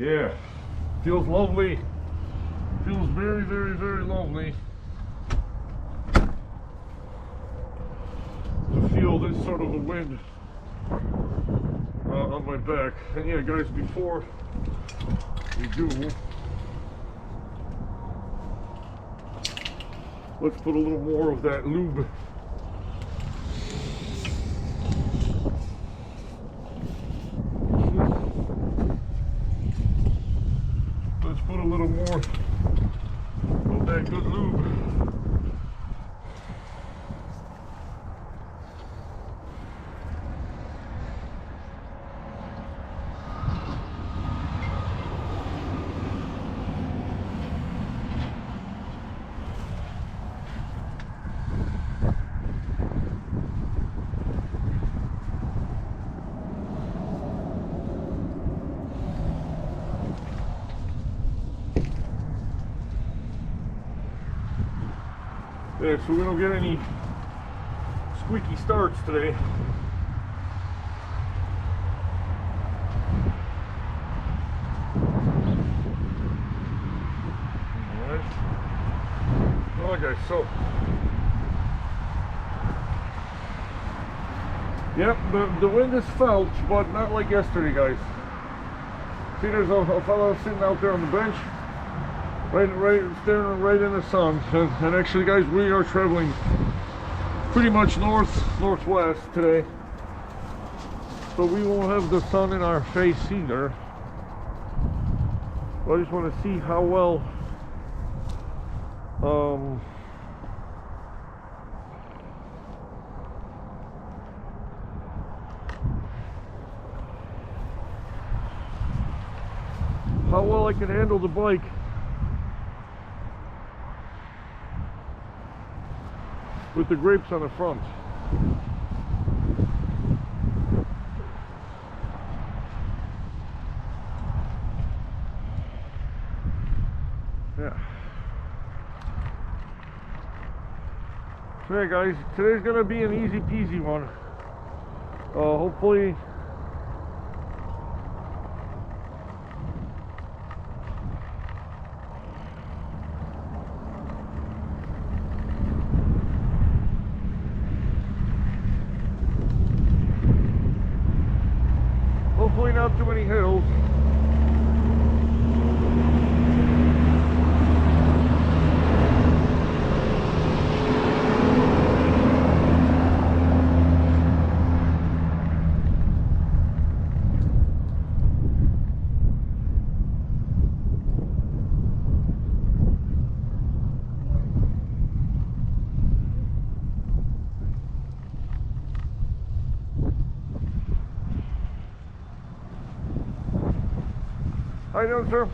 Yeah, feels lovely. Feels very, very, very lovely to feel this sort of a wind on my back. And yeah, guys, before we do, let's put a little more of that lube. Let's put a little more of that good lube. Yeah, so we don't get any squeaky starts today. Alright. Alright guys, so yep, the wind is felt, but not like yesterday, guys. See, there's a fellow sitting out there on the bench. Right, staring right in the sun, and actually, guys, we are traveling pretty much northwest today, so we won't have the sun in our face either. But I just want to see how well I can handle the bike. With the grapes on the front. Yeah. So yeah, guys, today's gonna be an easy peasy one. Hopefully not too many hills. How you doing, sir?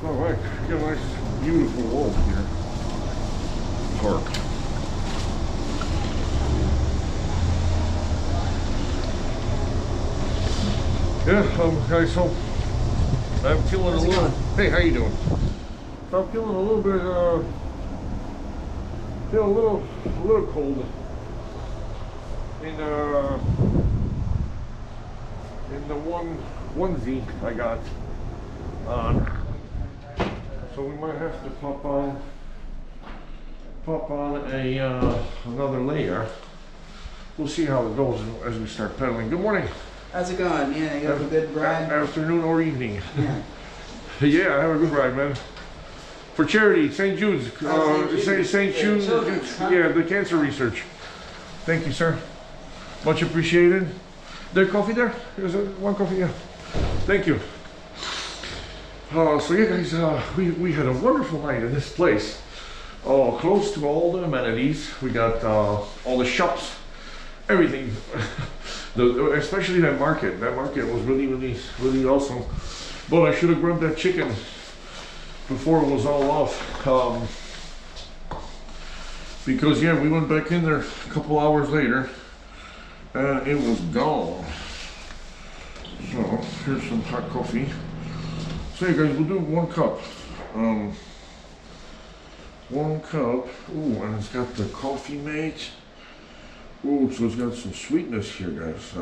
All right, got a nice, beautiful wall here. Park. Yeah, guys, so I'm feeling a little. Hey, how you doing? So I'm feeling a little bit, feeling a little cold. In the onesie I got on, so we might have to pop on a another layer. We'll see how it goes as we start pedaling. Good morning. How's it going? Yeah, you have a good ride? Afternoon or evening. Yeah. Yeah, I have a good ride, man. For charity, St. Jude's, St. Jude's, yeah, the cancer research. Thank you, sir. Much appreciated. There coffee there? Is there one coffee? Yeah. Thank you. So yeah, guys, we had a wonderful night in this place. Close to all the amenities. We got all the shops, everything. Especially that market. That market was really awesome. But I should have grabbed that chicken before it was all off. Because yeah, we went back in there a couple hours later and it was gone. So here's some hot coffee. So yeah, guys, we'll do 1 cup. 1 cup. Ooh, and it's got the coffee mate. Ooh, so it's got some sweetness here, guys.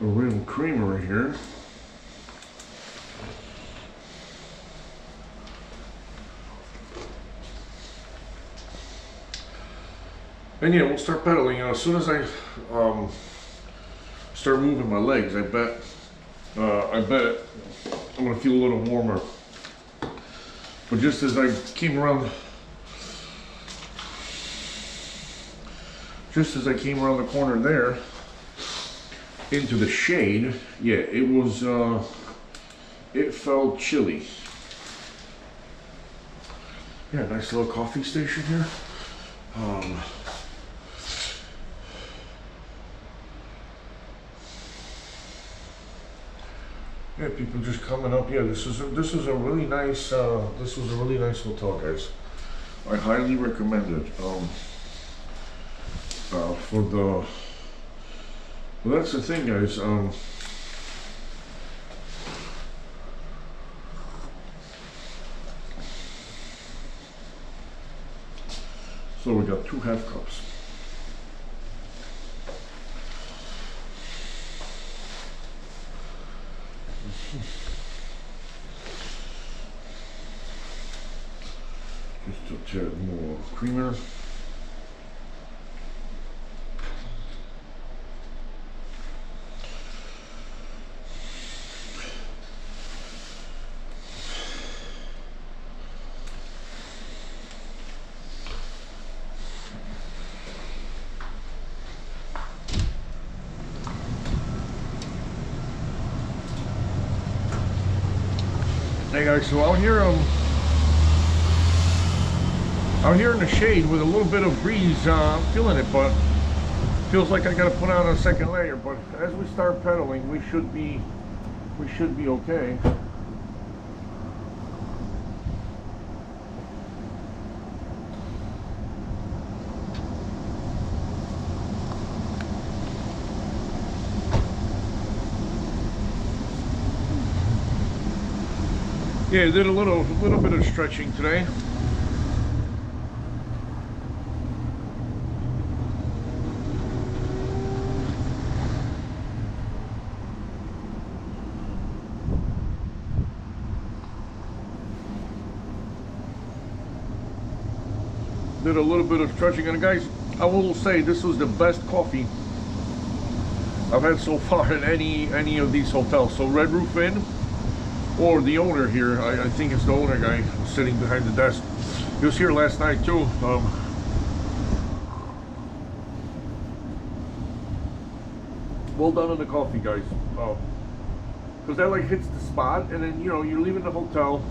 A real creamer here. And yeah, we'll start pedaling. As soon as I start moving my legs, I bet I'm gonna feel a little warmer. But just as I came around, the corner there into the shade, yeah, it was it felt chilly. Yeah, nice little coffee station here. Yeah, people just coming up. Yeah, this was a really nice hotel, guys. I highly recommend it. Well, that's the thing, guys. So we got 2 half cups. Just a tad more creamer. Hey guys, so out here in the shade with a little bit of breeze, I'm feeling it, but feels like I gotta put on a second layer. But as we start pedaling, we should be okay. Yeah, did a little bit of stretching today. Did a little bit of stretching, and guys, I will say this was the best coffee I've had so far in any of these hotels. So Red Roof Inn, or the owner here, I think it's the owner guy sitting behind the desk. He was here last night too. Well done on the coffee, guys. Because that like hits the spot, and then you're leaving the hotel.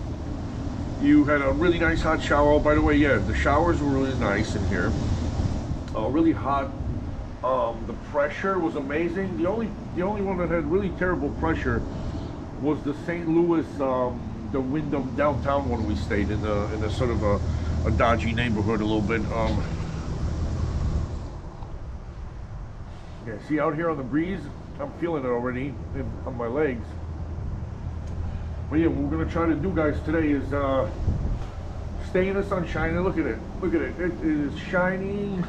You had a really nice hot shower. Oh, by the way, yeah, the showers were really nice in here. Really hot. The pressure was amazing. The only one that had really terrible pressure was the St. Louis, the Wyndham downtown one we stayed in a sort of a dodgy neighborhood a little bit. Yeah, see out here on the breeze, I'm feeling it already on my legs. But yeah, what we're gonna try to do, guys, today is stay in the sunshine. And look at it, it is shining.